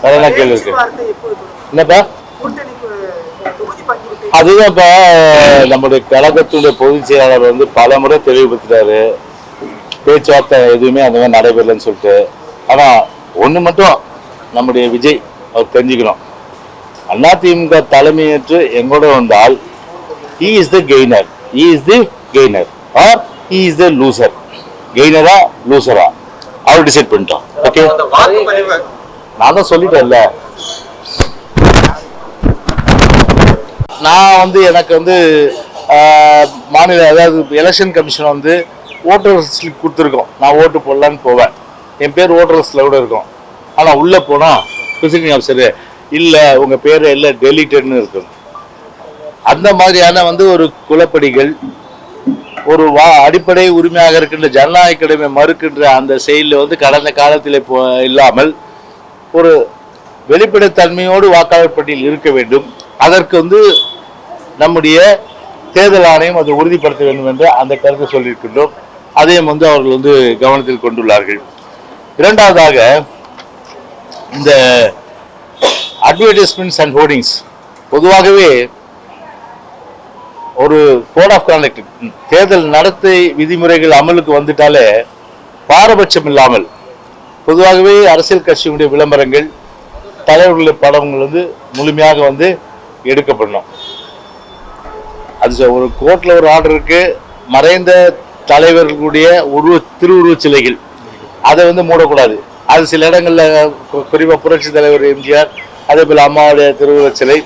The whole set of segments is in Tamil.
வேற என்ன கேள்வி இருக்கு? என்னப்பா அதுதான் இப்ப நம்முடைய கழகத்துடைய பொதுச் செயலாளர் வந்து பல முறை தெளிவுபடுத்துறாரு, பேச்சுவார்த்தை எதுவுமே அந்த மாதிரி நடைபெறலன்னு சொல்லிட்டு. ஆனா ஒண்ணு மட்டும் நம்முடைய விஜய் அவர் தெரிஞ்சுக்கணும், அதிமுக தலைமையேற்று எங்கூட வந்தால் he is the gainer, he is the gainer or he is the loser. கெய்னரா லூசரா அவர் டிசைட் பண்ணிட்டோம். ஓகே, நான் தான் சொல்லிட்டேன்ல. நான் வந்து எனக்கு வந்து மாநில அதாவது எலெக்ஷன் கமிஷன் வந்து ஓட்டர் ஸ்லிப் கொடுத்துருக்கோம். நான் ஓட்டு போடலான்னு போவேன், என் பேர் ஓட்டர் லிஸ்ட்டில் கூட இருக்கும். ஆனால் உள்ளே போனால் விசிட்டிங் ஆஃபீஸரு இல்லை உங்கள் பேர் இல்லை டெலிட்டட்னு இருக்கும். அந்த மாதிரியான வந்து ஒரு குலப்படிகள், ஒரு அடிப்படை உரிமையாக இருக்கின்ற ஜனநாயக கடமை மறுக்கின்ற அந்த செயலில் வந்து கடந்த காலத்தில் இல்லாமல் ஒரு வெளிப்படைத்தன்மையோடு வாக்காளர் பட்டியல் இருக்க வேண்டும். அதற்கு வந்து நம்முடைய தேர்தல் ஆணையம் அதை உறுதிப்படுத்த வேண்டும் என்று அந்த கருத்தை சொல்லியிருக்கின்றோம். அதையும் வந்து அவர்கள் வந்து கவனத்தில் கொண்டுள்ளார்கள். இரண்டாவதாக, இந்த அட்வர்டைஸ்மெண்ட்ஸ் அண்ட் ஹோர்டிங்ஸ் பொதுவாகவே ஒரு கோட் ஆஃப் கான்டக்ட், தேர்தல் நடத்தை விதிமுறைகள் அமலுக்கு வந்துட்டாலே பாரபட்சம் இல்லாமல் பொதுவாகவே அரசியல் கட்சியினுடைய விளம்பரங்கள், தலைவர்களுடைய படங்கள் வந்து முழுமையாக வந்து எடுக்கப்படணும். அது ஒரு கோர்ட்ல ஒரு ஆர்டர் இருக்கு, மறைந்த தலைவர்களுடைய திருவுருவச் சிலைகள் அதை வந்து மூடக்கூடாது. அது சில இடங்களில் குறிப்பாக புரட்சி தலைவர் எம்ஜிஆர், அதே போல் அம்மாவுடைய திருவுருவச் சிலை,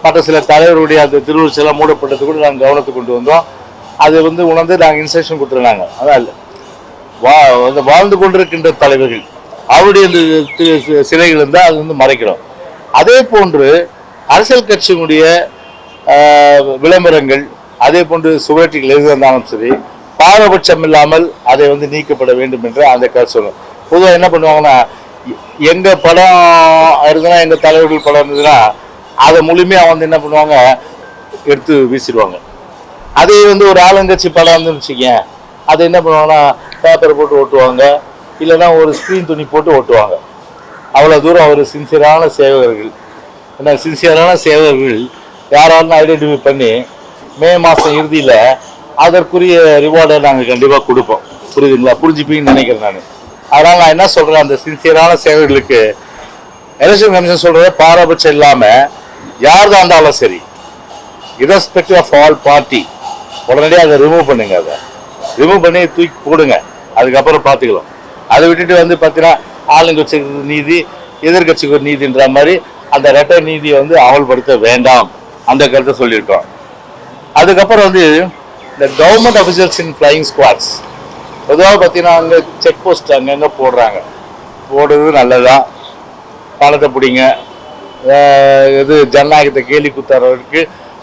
மற்ற சில தலைவருடைய அந்த திருவுருவச் சிலை மூடப்பட்டது கூட நாங்கள் கவனத்துக்கு கொண்டு வந்தோம். அது வந்து உணர்ந்து நாங்கள் இன்ஸ்ட்ரக்ஷன் கொடுத்துருந்தாங்க. அதான் வாழ்ந்து கொண்டிருக்கின்ற தலைவர்கள் அவருடைய சிலைகள் இருந்தால் அது வந்து மறைக்கிறோம். அதே போன்று அரசியல் கட்சியினுடைய விளம்பரங்கள், அதே போன்று சுவற்றிகள் எது இருந்தாலும் சரி பாரபட்சம் இல்லாமல் அதை வந்து நீக்கப்பட வேண்டும் என்று அந்த கருத்து சொல்லணும். பொதுவாக என்ன பண்ணுவாங்கன்னா, எங்கள் படம் இருந்ததுன்னா, எங்கள் தலைவர்கள் படம் இருந்ததுன்னா அதை முழுமையாக வந்து என்ன பண்ணுவாங்க, எடுத்து வீசிடுவாங்க. அதே வந்து ஒரு ஆளுங்கட்சி படம் வந்துன்னு வச்சுக்கேன், அதை என்ன பண்ணுவாங்கன்னா பேப்பரை போட்டு ஓட்டுவாங்க, இல்லைன்னா ஒரு ஸ்க்ரீன் துணி போட்டு ஓட்டுவாங்க. அவ்வளோ தூரம் ஒரு சின்சியரான சேவகர்கள். ஏன்னா சின்சியரான சேவகர்கள் யாராலும் ஐடென்டிஃபை பண்ணி மே மாதம் இறுதியில் அதற்குரிய ரிவார்டை நாங்கள் கண்டிப்பாக கொடுப்போம். புரியுதுங்களா? புரிஞ்சுப்பீங்கன்னு நினைக்கிறேன் நான். அதனால் நான் என்ன சொல்கிறேன், அந்த சின்சியரான சேவகர்களுக்கு எலெக்ஷன் கமிஷன் சொல்கிறத பாரபட்சம் இல்லாமல் யார் தான் இருந்தாலும் சரி, இரஸ்பெக்டிவ் ஆஃப் ஆல் பார்ட்டி, உடனடியாக அதை ரிமூவ் பண்ணுங்க. அதை ரிமூவ் பண்ணி தூக்கி போடுங்க, அதுக்கப்புறம் பார்த்துக்கலாம். அதை விட்டுட்டு வந்து பார்த்தீங்கன்னா ஆளுங்கட்சிக்கு நீதி, எதிர்கட்சிக்கு ஒரு நீதின்ற மாதிரி அந்த ரெட்டை நீதியை வந்து அமல்படுத்த வேண்டாம், அந்த கருத்தை சொல்லியிருக்கோம். அதுக்கப்புறம் வந்து இந்த கவர்மெண்ட் அஃபிஷியல்ஸ் இன் ஃப்ளையிங் ஸ்குவாட்ஸ் பொதுவாக பார்த்தீங்கன்னா அங்கே செக் போஸ்ட் அங்கங்கே போடுறது நல்லதான். பணத்தை பிடிங்க, இது ஜனநாயகத்தை கேலி குத்துறதுக்கு,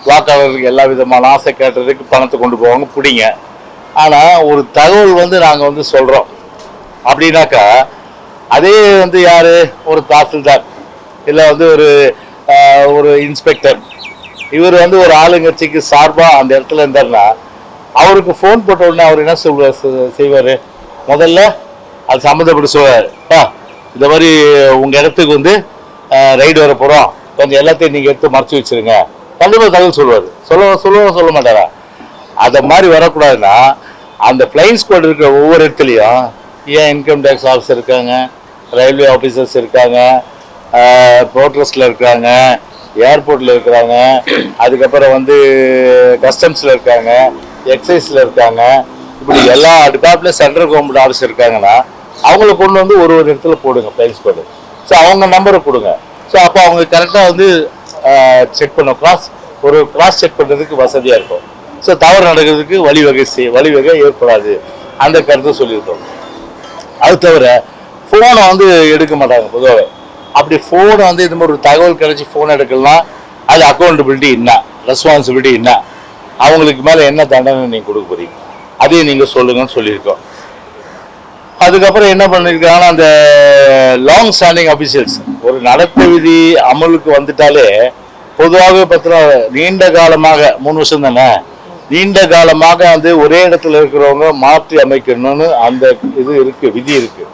வாக்காளருக்கு எல்லா விதமான ஆசை கேட்டுறதுக்கு பணத்தை கொண்டு போவாங்க, பிடிங்க. ஆனால் ஒரு தகவல் வந்து நாங்கள் வந்து சொல்கிறோம் அப்படின்னாக்கா, அதே வந்து யார், ஒரு தாசில்தார் இல்லை வந்து ஒரு இன்ஸ்பெக்டர், இவர் வந்து ஒரு ஆளுங்கட்சிக்கு சார்பாக அந்த இடத்துல இருந்தார்னா அவருக்கு ஃபோன் போட்ட உடனே அவர் என்ன செய்வார், முதல்ல அது சம்மந்தப்பட்டு சொல்வார், இந்த மாதிரி உங்கள் இடத்துக்கு வந்து ரைடு வர போகிறோம், கொஞ்சம் எல்லாத்தையும் நீங்கள் எடுத்து மறைச்சி வச்சுருங்க, கண்டிப்பாக தகவல் சொல்லுவார். சொல்ல மாட்டாரா? அதை மாதிரி வரக்கூடாதுன்னா அந்த ஃப்ளைங் ஸ்குவாட் இருக்கிற ஒவ்வொரு இடத்துலையும் ஏன் இன்கம் டேக்ஸ் ஆஃபீஸர் இருக்காங்க, ரயில்வே ஆஃபீஸர்ஸ் இருக்காங்க, போர்ட்ரஸில் இருக்காங்க, ஏர்போர்ட்டில் இருக்கிறாங்க, அதுக்கப்புறம் வந்து கஸ்டம்ஸில் இருக்காங்க, எக்ஸைஸில் இருக்காங்க, இப்படி எல்லா டிபார்ட்மெண்ட் சென்ட்ரல் கவர்மெண்ட் ஆஃபீஸர் இருக்காங்கன்னா அவங்கள கொண்டு வந்து ஒரு இடத்துல போடுங்க ஃப்ளைங் ஸ்குவாடு. ஸோ அவங்க நம்பரை கொடுங்க. ஸோ அப்போ அவங்க கரெக்டாக வந்து செக் பண்ண கிராஸ் செக் பண்ணுறதுக்கு வசதியாக இருக்கும். ஸோ தவறு நடக்கிறதுக்கு வழிவகை ஏற்படாது, அந்த கருத்தை சொல்லியிருக்கோம். அது தவிர ஃபோனை வந்து எடுக்க மாட்டாங்க பொதுவாக. அப்படி ஃபோனை வந்து இது மாதிரி ஒரு தகவல் கிடைச்சி ஃபோன் எடுக்கலாம், அது அக்கௌண்டபிலிட்டி என்ன, ரெஸ்பான்சிபிலிட்டி என்ன, அவங்களுக்கு மேலே என்ன தண்டனை நீங்கள் கொடுக்க போறீங்க, அதையும் நீங்கள் சொல்லுங்கன்னு சொல்லியிருக்கோம். அதுக்கப்புறம் என்ன பண்ணியிருக்காங்கன்னா, அந்த லாங் ஸ்டாண்டிங் அஃபிஷியல்ஸ் ஒரு நடத்தை விதி அமலுக்கு வந்துட்டாலே பொதுவாகவே பார்த்தீங்கன்னா நீண்ட காலமாக 3 வருஷம் தானே, நீண்ட காலமாக வந்து ஒரே இடத்துல இருக்கிறவங்க மாற்றி அமைக்கணும்னு அந்த இது இருக்குது, விதி இருக்குது.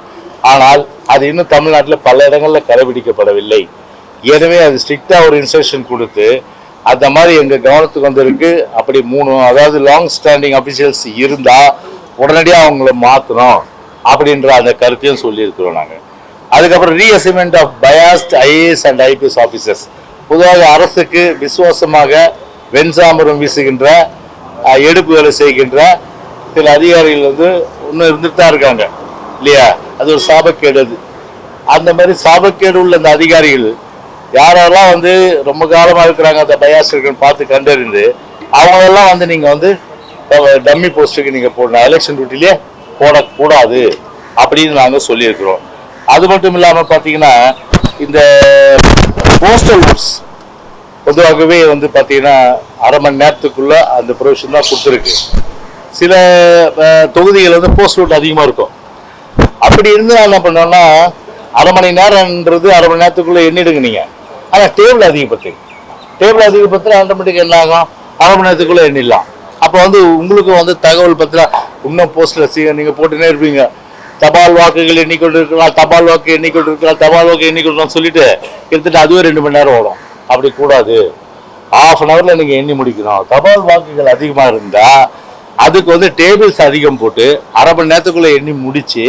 ஆனால் அது இன்னும் தமிழ்நாட்டில் பல இடங்களில் கடைபிடிக்கப்படவில்லை. எனவே அது ஸ்ட்ரிக்டா ஒரு இன்ஸ்ட்ரக்ஷன் கொடுத்து அந்த மாதிரி எங்க கவனத்துக்கு வந்திருக்கு. அப்படி 3 அதாவது லாங் ஸ்டாண்டிங் அபிஷியல்ஸ் இருந்தா உடனடியாக அவங்கள மாற்றணும் அப்படின்ற அந்த கருத்தையும் சொல்லியிருக்கிறோம் நாங்கள். அதுக்கப்புறம் reassignment of biased IAS and IPS officers. பொதுவாக அரசுக்கு விசுவாசமாக வெண்சாமரம் வீசுகின்ற எடுப்பு வேலை செய்கின்ற சில அதிகாரிகள் வந்து இன்னும் இருந்துட்டு தான் இருக்காங்க இல்லையா? அது ஒரு சாபக்கேடு. அது அந்த மாதிரி சாபக்கேடு உள்ள அந்த அதிகாரிகள் யாரெல்லாம் வந்து ரொம்ப காலமாக இருக்கிறாங்க அந்த பயாஸ்டர்கள் பார்த்து கண்டறிந்து அவங்களெல்லாம் வந்து நீங்கள் வந்து டம்மி போஸ்ட்டுக்கு நீங்கள் போடணும், எலெக்ஷன் டியூட்டிலே போடக்கூடாது அப்படின்னு நாங்கள் சொல்லியிருக்கிறோம். அது மட்டும் இல்லாமல் பார்த்தீங்கன்னா இந்த போஸ்டல் ஓட்ஸ் பொதுவாகவே வந்து பார்த்தீங்கன்னா அரை மணி நேரத்துக்குள்ள அந்த ப்ரொவிஷன் தான் கொடுத்துருக்கு. சில தொகுதிகள் வந்து போஸ்ட் ஓட் அதிகமாக இருக்கும். அப்படி இருந்து நான் என்ன பண்ணோம்னா அரை மணி நேரம்ன்றது அரை மணி நேரத்துக்குள்ளே எண்ணிடுங்க நீங்கள். ஆனால் டேபிள் அதிகப்படுத்தினா ஆட்டோமேட்டிக் என்ன ஆகும், அரை மணி நேரத்துக்குள்ளே எண்ணிடலாம். அப்போ வந்து உங்களுக்கு வந்து தகவல் பற்றினா இன்னும் போஸ்டில் நீங்கள் போட்டுனே இருப்பீங்க. தபால் வாக்குகள் எண்ணிக்கொண்டு இருக்கலாம், தபால் வாக்கு எண்ணிக்கொண்டு சொல்லிட்டு கிட்டத்தட்ட அதுவே 2 மணி நேரம் ஓடும். அப்படி கூடாது, ½ அன் ஹவரில் நீங்கள் எண்ணி முடிக்கணும். தபால் வாக்குகள் அதிகமாக இருந்தால் அதுக்கு வந்து டேபிள்ஸ் அதிகம் போட்டு அரை மணி நேரத்துக்குள்ளே எண்ணி முடித்து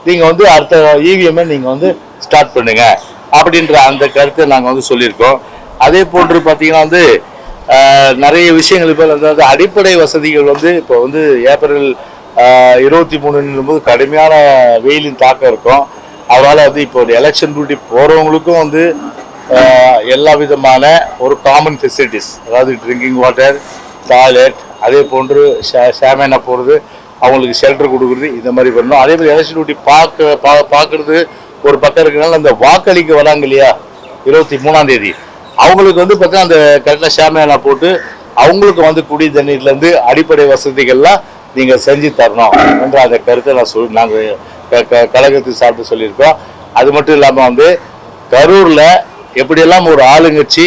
நீங்கள் வந்து அடுத்த இவிஎம்ஐ நீங்கள் வந்து ஸ்டார்ட் பண்ணுங்க அப்படின்ற அந்த கருத்தை நாங்கள் வந்து சொல்லியிருக்கோம். அதே போன்று பார்த்தீங்கன்னா வந்து நிறைய விஷயங்கள் இப்போ அதாவது அடிப்படை வசதிகள் வந்து இப்போ வந்து ஏப்ரல் 23 போது கடுமையான வெயிலின் தாக்கம் இருக்கும். அதனால் வந்து இப்போ ஒரு எலெக்ஷன் டியூட்டி போகிறவங்களுக்கும் வந்து எல்லா விதமான ஒரு காமன் ஃபெசிலிட்டிஸ், அதாவது ட்ரிங்கிங் வாட்டர், டாய்லெட், அதே போன்று ஷேமேனா போகிறது, அவங்களுக்கு ஷெல்டர் கொடுக்குறது, இந்த மாதிரி பண்ணணும். அதே மாதிரி எலெக்ஷன் டியூட்டி பார்க்கறது ஒரு பக்கம் இருக்கிறனால அந்த வாக்களிக்க வராங்க இல்லையா 23ஆம் தேதி, அவங்களுக்கு வந்து பார்த்தா அந்த கரெக்டாக ஷேமேனா போட்டு அவங்களுக்கு வந்து குடி தண்ணீர்லேருந்து அடிப்படை வசதிகள்லாம் நீங்கள் செஞ்சு தரணும் என்ற அந்த கருத்தை நாங்கள் கழகத்தின் சார்பில் சொல்லியிருக்கோம். அது மட்டும் இல்லாமல் வந்து கரூரில் எப்படியெல்லாம் ஒரு ஆளுங்கட்சி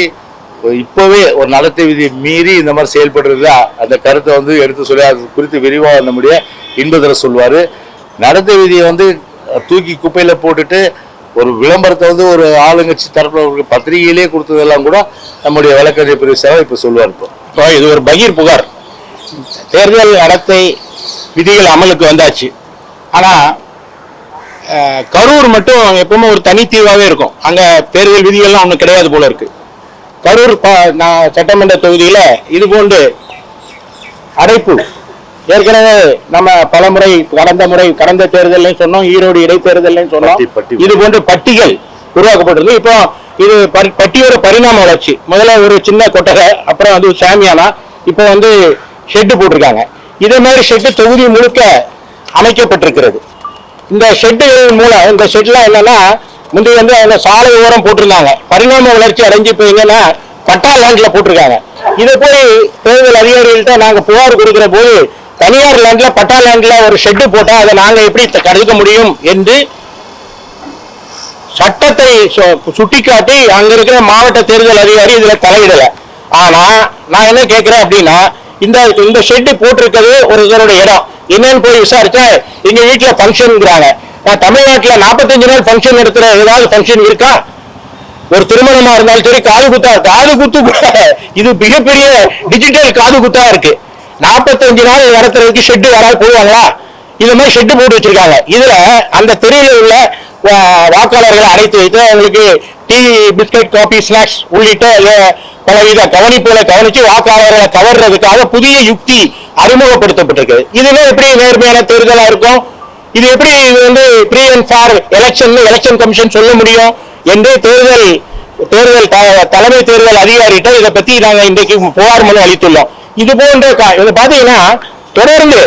இப்போவே ஒரு நடத்தை விதியை மீறி இந்த மாதிரி செயல்படுறது அந்த கருத்தை வந்து எடுத்து சொல்லி அது குறித்து விரிவாக நம்முடைய இன்பதரை சொல்வார். நடத்தை விதியை வந்து தூக்கி குப்பையில் போட்டுட்டு ஒரு விளம்பரத்தை வந்து ஒரு ஆளுங்கட்சி தரப்பில் பத்திரிகையிலே கொடுத்ததெல்லாம் கூட நம்முடைய வழக்கறிஞர் பிரிவு சார் இப்போ சொல்லுவார். இப்போ இது ஒரு பகீர் புகார். தேர்தல் நடத்தை விதிகள் அமலுக்கு வந்தாச்சு. ஆனால் கரூர் மட்டும் எப்பவுமே ஒரு தனித்தீவாகவே இருக்கும். அங்கே தேர்தல் விதிகள்லாம் ஒன்றும் கிடையாது போல இருக்கு. கரூர் சட்டமன்ற தொகுதியில் இது போன்று அடைப்பு ஏற்கனவே நம்ம பலமுறை கடந்த தேர்தலையும் சொன்னோம், ஈரோடு இடைத்தேர்தலையும் சொன்னோம். இது போன்ற பட்டிகள் உருவாக்கப்பட்டிருக்கு. இப்போ இது பட்டியோட பரிணாம வளர்ச்சி. முதல்ல ஒரு சின்ன கொட்டகை, அப்புறம் வந்து சாமியானா, இப்போ வந்து ஷெட்டு போட்டிருக்காங்க. இதே மாதிரி ஷெட்டு தொகுதி முழுக்க அமைக்கப்பட்டிருக்கிறது. இந்த ஷெட்டுகள் மூலம் இந்த ஷெட்லாம் என்னன்னா முந்தைய வந்து அவங்க சாலை ஓரம் போட்டிருந்தாங்க. பரிணாம வளர்ச்சி அடைஞ்சு இப்போ எங்கன்னா பட்டா லேண்ட்ல போட்டிருக்காங்க. இதை போய் தேர்தல் அதிகாரிகள்கிட்ட நாங்கள் புகார் கொடுக்கிற போது தனியார் லேண்ட்ல பட்டா லேண்ட்ல ஒரு ஷெட்டு போட்டா அதை நாங்கள் எப்படி தடுக்க முடியும் என்று சட்டத்தை சுட்டிக்காட்டி அங்க இருக்கிற மாவட்ட தேர்தல் அதிகாரி இதுல தலையிடல. ஆனா நான் என்ன கேட்கிறேன் அப்படின்னா, இந்த ஷெட்டு போட்டிருக்கிறது ஒருத்தருடைய இடம் என்னன்னு போய் விசாரிச்சா எங்க வீட்டுல ஃபங்க்ஷன்ங்கிறாங்க. நான் தமிழ்நாட்டில் 45 நாள் ஃபங்க்ஷன் நடத்துற ஏதாவது ஃபங்க்ஷன் இருக்கா? ஒரு திருமணமா இருந்தாலும் சரி, காது குத்து இது மிகப்பெரிய டிஜிட்டல் காது குத்தா இருக்கு. 45 நாள் நடத்துறதுக்கு ஷெட்டு யாராவது போடுவாங்களா? இது மாதிரி ஷெட்டு போட்டு வச்சிருக்காங்க. இதுல அந்த தெருவில் உள்ள வாக்காளர்களை அழைத்து வைத்து அவங்களுக்கு டீ, பிஸ்கட், காபி, ஸ்நாக்ஸ் உள்ளிட்ட பலவித கவனிப்புகளை கவனிச்சு வாக்காளர்களை கவர்றதுக்காக புதிய யுக்தி அறிமுகப்படுத்தப்பட்டிருக்கு. இதுவே எப்படி நேர்மையான தேர்தலா இருக்கும்? இது எப்படி இது வந்து free and fair election commission சொல்ல முடியும் என்று தேர்தல் தலைமை தேர்தல் அதிகாரிகிட்ட இதை பத்தி நாங்க இன்றைக்கு புகார் மனு அளித்துள்ளோம். இது போன்ற இது பாத்தீங்கன்னா தொடர்ந்து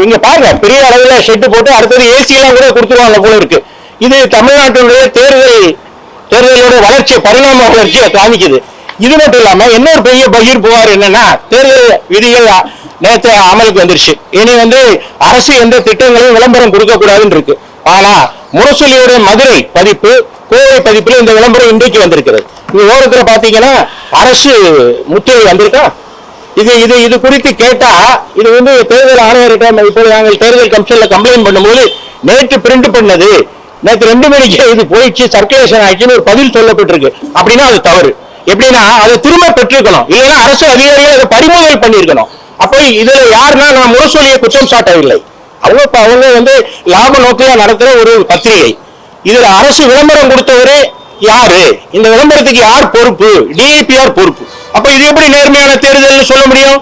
இங்க பாருங்க, பெரிய அளவில் ஷெட்டு போட்டு அடுத்தது ஏசி எல்லாம் கூட கொடுத்துருவாங்க போல இருக்கு. இது தமிழ்நாட்டினுடைய தேர்தலோட வளர்ச்சி, பரிணாம வளர்ச்சியை காமிக்குது. இது மட்டும் இல்லாம இன்னொரு பெரிய பகீர் புகார் என்னன்னா, தேர்தல் விதிகள் நேற்று அமலுக்கு வந்துருச்சு. இனி வந்து அரசு எந்த திட்டங்களையும் விளம்பரம் கொடுக்க கூடாதுன்னு இருக்கு. ஆனா முரசொலியோட மதுரை பதிப்பு, கோவை பதிப்புல இந்த விளம்பரம் இன்றைக்கு வந்திருக்கிறது. இந்த ஓரத்துல பாத்தீங்கன்னா அரசு முத்திரை வந்திருக்கா. இது குறித்து கேட்டா இது வந்து தேர்தல் ஆணையர்கிட்ட இப்போ நாங்கள் தேர்தல் கமிஷன்ல கம்ப்ளைண்ட் பண்ணும்போது நேற்று பிரிண்ட் பண்ணது நேற்று 2 மணிக்கு இது போயிடுச்சு, சர்க்குலேஷன் ஆயிடுச்சுன்னு ஒரு பதில் சொல்லப்பட்டிருக்கு. அப்படின்னா அது தவறு. எப்படின்னா அதை திரும்ப பெற்றிருக்கணும், இல்லைன்னா அரசு அதிகாரிகள் அதை பறிமுதல் பண்ணியிருக்கணும். அப்போ இதுல யாருன்னா நான் முரசொலியை குற்றம் சாட்டவில்லை. அவங்க வந்து லாப நோக்கில நடத்துற ஒரு பத்திரிகை. இதுல அரசு விளம்பரம் கொடுத்தவரு யாரு, இந்த விளம்பரத்துக்கு யார் பொறுப்பு? டிஐபிஆர் பொறுப்பு. அப்ப இது எப்படி நேர்மையான தேர்தல்னு சொல்ல முடியும்?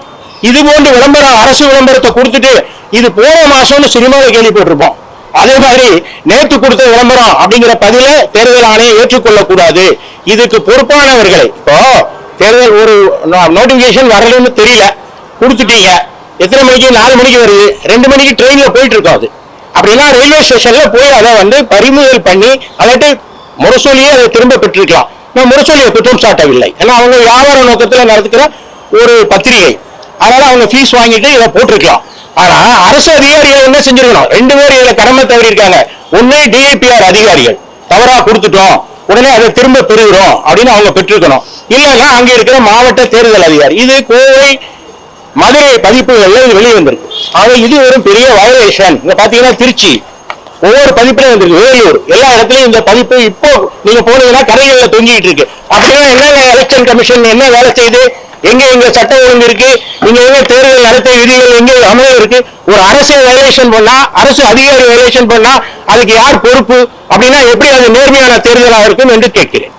இது போன்று விளம்பரம், அரசு விளம்பரத்தை கொடுத்துட்டு இது போன மாசம்னு சினிமாவை கேள்விப்பட்டிருப்போம். அதே மாதிரி நேற்று கொடுத்த விளம்பரம் அப்படிங்கிற பதில தேர்தல் ஆணையம் ஏற்றுக்கொள்ள கூடாது. இதுக்கு பொறுப்பானவர்களை, இப்போ தேர்தல் ஒரு நோட்டிபிகேஷன் வரலன்னு தெரியல, கொடுத்துட்டீங்க. எத்தனை மணிக்கு? 4 மணிக்கு வருது, 2 மணிக்கு ட்ரெயின்ல போயிட்டு இருக்கோம். அது அப்படின்னா ரயில்வே ஸ்டேஷன்ல போய் அதை வந்து பறிமுதல் பண்ணி அல்லாட்டி முரசொலியை அதை திரும்ப பெற்றிருக்கலாம். நான் முரசொலியை குற்றம் சாட்டவில்லை, ஏன்னா அவங்க வியாபார நோக்கத்தில் நடத்துக்கிற ஒரு பத்திரிகை. அதனால அவங்க ஃபீஸ் வாங்கிட்டு இதை போட்டிருக்கலாம். ஆனா அரசு அதிகாரிகள் என்ன செஞ்சிருக்கணும்? 2 பேர் இதுல கடமை தவறி இருக்காங்க. ஒண்ணு டிஐபிஆர் அதிகாரிகள் தவறா கொடுத்துட்டோம், உடனே அதை திரும்ப பெறுகிறோம் அப்படின்னு அவங்க பெற்றிருக்கணும். இல்லைன்னா அங்க இருக்கிற மாவட்ட தேர்தல் அதிகாரி. இது கோவை, மதுரை பதிப்புகள்ல இது வெளியே வந்திருக்கு. ஆக இது ஒரு பெரிய வயலேஷன். இங்க பாத்தீங்கன்னா திருச்சி ஒவ்வொரு பதிப்புலையும் வந்திருக்கு, வேலூர், எல்லா இடத்துலயும் இந்த பதிப்பு இப்போ நீங்க போனீங்கன்னா கரைகள்ல தொங்கிட்டு இருக்கு. அப்படின்னா என்னங்க எலெக்ஷன் கமிஷன் என்ன வேலை செய்யுது? எங்க சட்ட ஒழுங்கு இருக்கு? எங்க தேர்தல் நடத்தை விதிகள் எங்க அமலில் இருக்கு? ஒரு அரசு வயலேஷன் பண்ணா, அரசு அதிகாரி வயலேஷன் பண்ணா அதுக்கு யார் பொறுப்பு? அப்படின்னா எப்படி அது நேர்மையான தேர்தலாக இருக்கும் என்று கேட்கிறேன்.